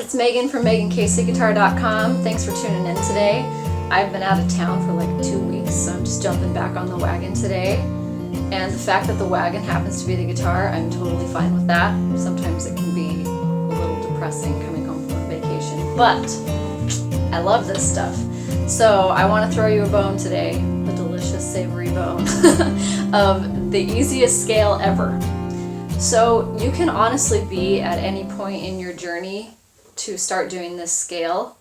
it's Megan from MeganKCGuitar.com. Thanks for tuning in today. I've been out of town for like 2 weeks, so I'm just jumping back on the wagon today. And the fact that the wagon happens to be the guitar, I'm totally fine with that. Sometimes it can be a little depressing coming home from vacation, but I love this stuff. So I want to throw you a bone today, a delicious savory bone of the easiest scale ever. So you can honestly be at any point in your journey to start doing this scale.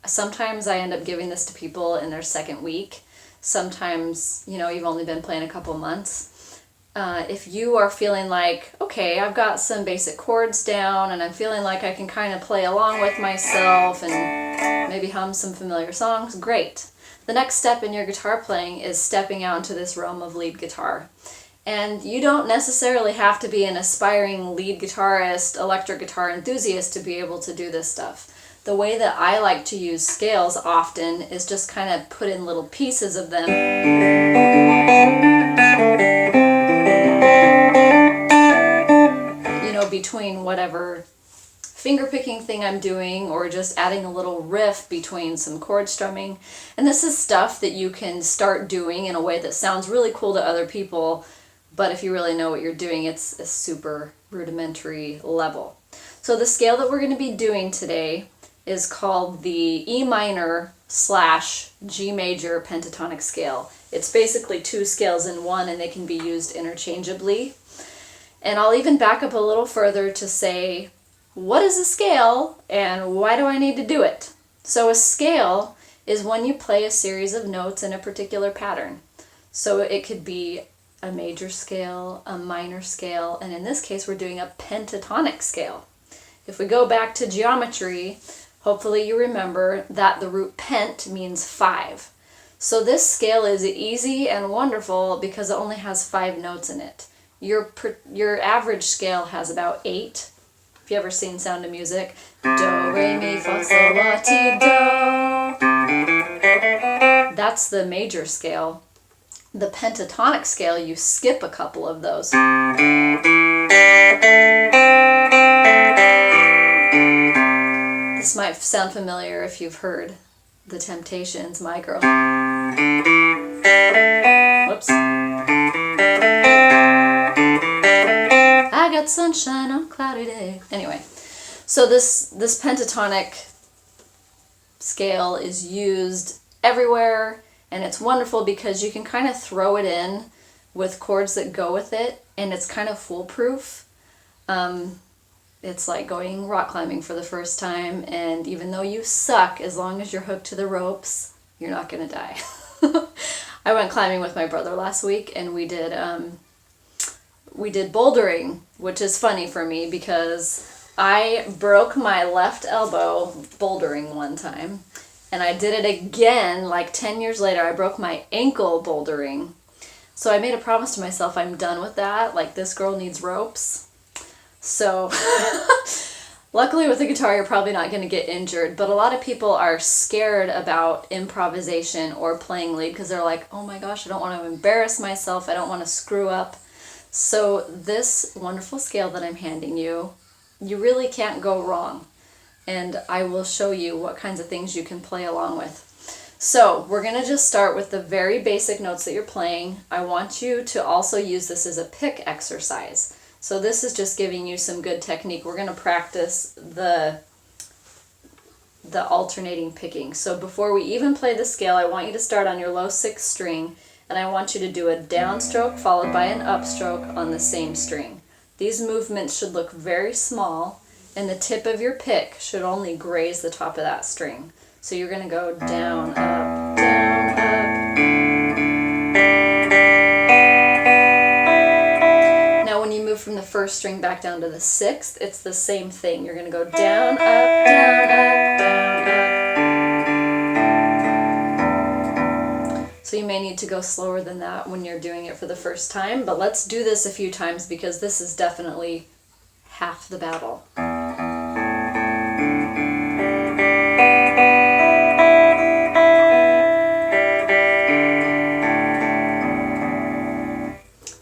Sometimes I end up giving this to people in their second week. Sometimes, you've only been playing a couple months. If you are feeling like, okay, I've got some basic chords down and I'm feeling like I can kind of play along with myself and maybe hum some familiar songs, great. The next step in your guitar playing is stepping out into this realm of lead guitar. And you don't necessarily have to be an aspiring lead guitarist, electric guitar enthusiast to be able to do this stuff. The way that I like to use scales often is just kind of put in little pieces of them. Between whatever fingerpicking thing I'm doing or just adding a little riff between some chord strumming. And this is stuff that you can start doing in a way that sounds really cool to other people, but if you really know what you're doing, it's a super rudimentary level. So the scale that we're going to be doing today is called the E minor / G major pentatonic scale. It's basically two scales in one and they can be used interchangeably. And I'll even back up a little further to say, what is a scale and why do I need to do it? So a scale is when you play a series of notes in a particular pattern. So it could be a major scale, a minor scale, and in this case we're doing a pentatonic scale. If we go back to geometry, hopefully you remember that the root pent means 5. So this scale is easy and wonderful because it only has 5 notes in it. Your average scale has about 8. If you ever seen Sound of Music, do, re, mi, fa, sol, la, ti, do. That's the major scale. The pentatonic scale, you skip a couple of those. This might sound familiar if you've heard The Temptations, My Girl. Whoops. I got sunshine on a cloudy day. Anyway, so this pentatonic scale is used everywhere, and it's wonderful because you can kind of throw it in with chords that go with it, and it's kind of foolproof. It's like going rock climbing for the first time, and even though you suck, as long as you're hooked to the ropes, you're not going to die. I went climbing with my brother last week, and we did bouldering, which is funny for me because I broke my left elbow bouldering one time, and I did it again like 10 years later. I broke my ankle bouldering. So I made a promise to myself, I'm done with that. Like, this girl needs ropes. So luckily with the guitar you're probably not going to get injured, but a lot of people are scared about improvisation or playing lead because they're like, oh my gosh, I don't want to embarrass myself, I don't want to screw up. So this wonderful scale that I'm handing you, you really can't go wrong. And I will show you what kinds of things you can play along with. So we're going to just start with the very basic notes that you're playing. I want you to also use this as a pick exercise. So this is just giving you some good technique. We're going to practice the alternating picking. So before we even play the scale, I want you to start on your low 6th string, and I want you to do a downstroke followed by an upstroke on the same string. These movements should look very small, and the tip of your pick should only graze the top of that string. So you're going to go down, up, down, up. Now when you move from the 1st string back down to the 6th, it's the same thing. You're going to go down, up, down, up, down, up. So you may need to go slower than that when you're doing it for the first time, but let's do this a few times because this is definitely half the battle.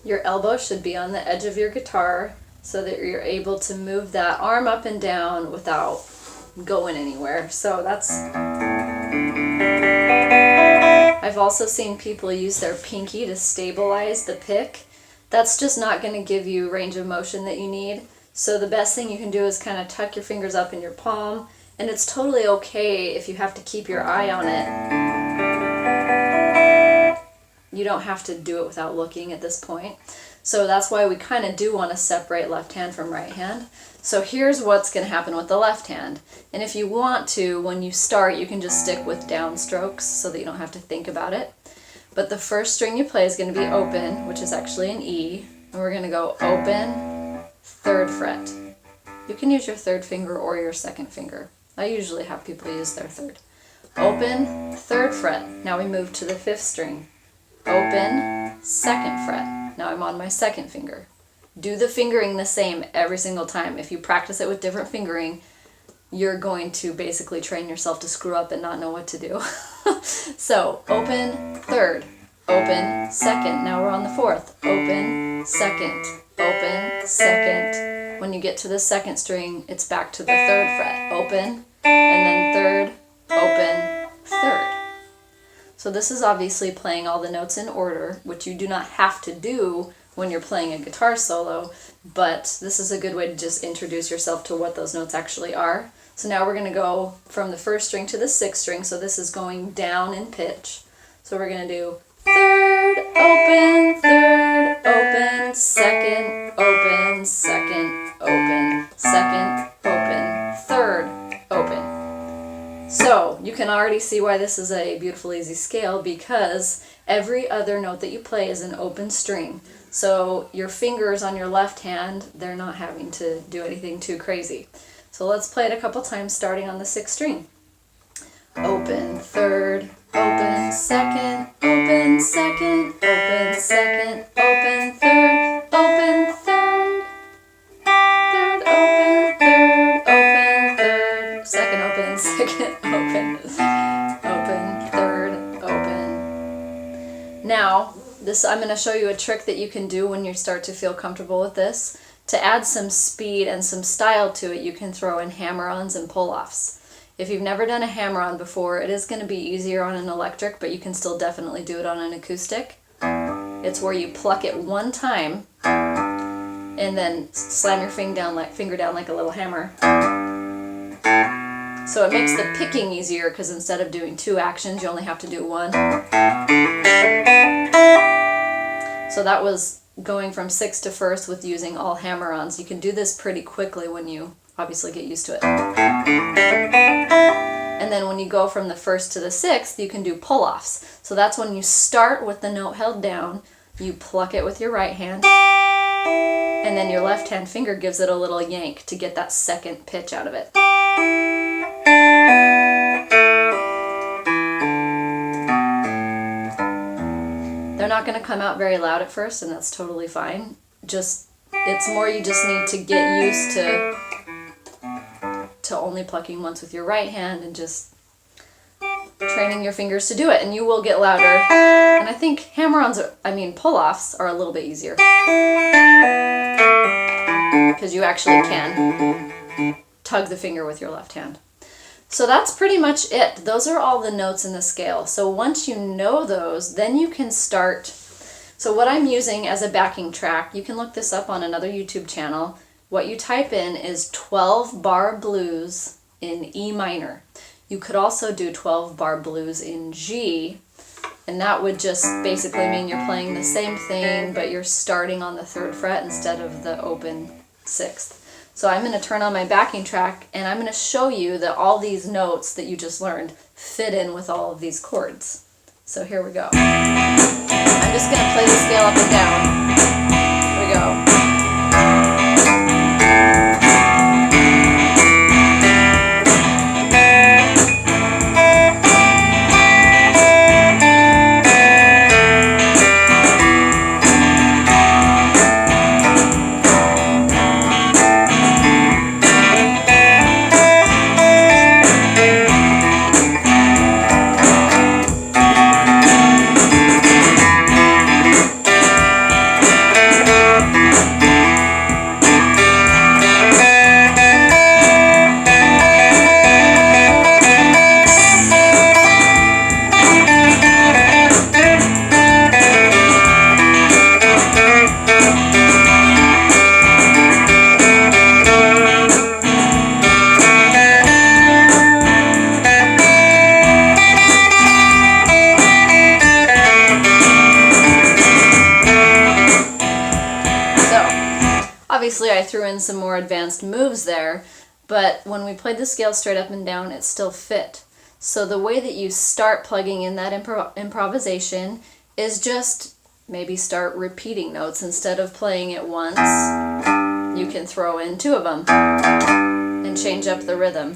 Your elbow should be on the edge of your guitar so that you're able to move that arm up and down without going anywhere. So that's... I've also seen people use their pinky to stabilize the pick. That's just not going to give you range of motion that you need. So the best thing you can do is kind of tuck your fingers up in your palm, and it's totally okay if you have to keep your eye on it. You don't have to do it without looking at this point. So that's why we kind of do want to separate left hand from right hand. So here's what's going to happen with the left hand. And if you want to, when you start, you can just stick with downstrokes so that you don't have to think about it. But the first string you play is going to be open, which is actually an E. And we're going to go open, 3rd fret. You can use your 3rd finger or your 2nd finger. I usually have people use their 3rd. Open, 3rd fret. Now we move to the 5th string. Open, 2nd fret. Now I'm on my 2nd finger. Do the fingering the same every single time. If you practice it with different fingering, you're going to basically train yourself to screw up and not know what to do. So, open, 3rd, open, 2nd. Now we're on the 4th. Open, 2nd, open, 2nd. When you get to the 2nd string, it's back to the 3rd fret. Open, and then 3rd, open, 3rd. So this is obviously playing all the notes in order, which you do not have to do when you're playing a guitar solo, but this is a good way to just introduce yourself to what those notes actually are. So now we're going to go from the 1st string to the 6th string, so this is going down in pitch. So we're going to do 3rd, open, 3rd, open, 2nd, open, 2nd, open, 2nd, open, 3rd, open. So you can already see why this is a beautiful easy scale, because every other note that you play is an open string. So your fingers on your left hand, they're not having to do anything too crazy. So let's play it a couple times starting on the 6th string. Open, 3rd, open, 2nd, open, 2nd, open, 2nd, open, 3rd, open, 3rd, 3rd, open, 3rd, open, 3rd, 2nd, open, 2nd, open, open, 3rd, open. Now, I'm going to show you a trick that you can do when you start to feel comfortable with this. To add some speed and some style to it, you can throw in hammer-ons and pull-offs. If you've never done a hammer-on before, it is going to be easier on an electric, but you can still definitely do it on an acoustic. It's where you pluck it one time and then slam your finger down like a little hammer. So it makes the picking easier, because instead of doing 2 actions, you only have to do 1. So that was going from 6th to 1st with using all hammer-ons. You can do this pretty quickly when you obviously get used to it. And then when you go from the 1st to the 6th, you can do pull-offs. So that's when you start with the note held down, you pluck it with your right hand, and then your left hand finger gives it a little yank to get that 2nd pitch out of it. They're not going to come out very loud at first, and that's totally fine. It's more you just need to get used to only plucking once with your right hand and just training your fingers to do it, and you will get louder. And I think pull-offs are a little bit easier, because you actually can tug the finger with your left hand. So that's pretty much it. Those are all the notes in the scale. So once you know those, then you can start. So what I'm using as a backing track, you can look this up on another YouTube channel. What you type in is 12-bar blues in E minor. You could also do 12-bar blues in G, and that would just basically mean you're playing the same thing, but you're starting on the 3rd fret instead of the open 6th. So I'm going to turn on my backing track, and I'm going to show you that all these notes that you just learned fit in with all of these chords. So here we go. I'm just going to play the scale up and down. Here we go. Obviously I threw in some more advanced moves there, but when we played the scale straight up and down, it still fit. So the way that you start plugging in that improvisation is just maybe start repeating notes. Instead of playing it once, you can throw in 2 of them and change up the rhythm.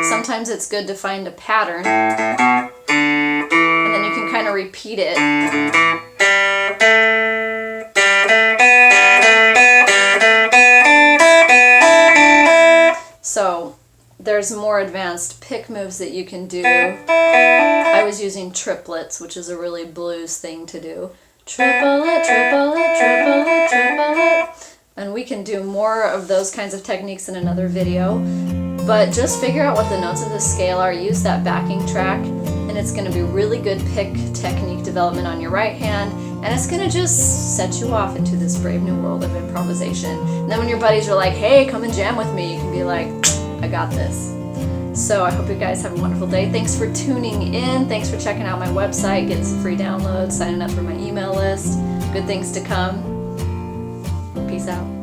Sometimes it's good to find a pattern, and then you can kind of repeat it. So there's more advanced pick moves that you can do. I was using triplets, which is a really blues thing to do. Triplet, triplet, triplet, triplet. And we can do more of those kinds of techniques in another video. But just figure out what the notes of the scale are, use that backing track, and it's going to be really good pick technique development on your right hand, and it's going to just set you off into this brave new world of improvisation. And then when your buddies are like, hey, come and jam with me, you can be like, I got this. So I hope you guys have a wonderful day. Thanks for tuning in. Thanks for checking out my website, getting some free downloads, signing up for my email list. Good things to come. Peace out.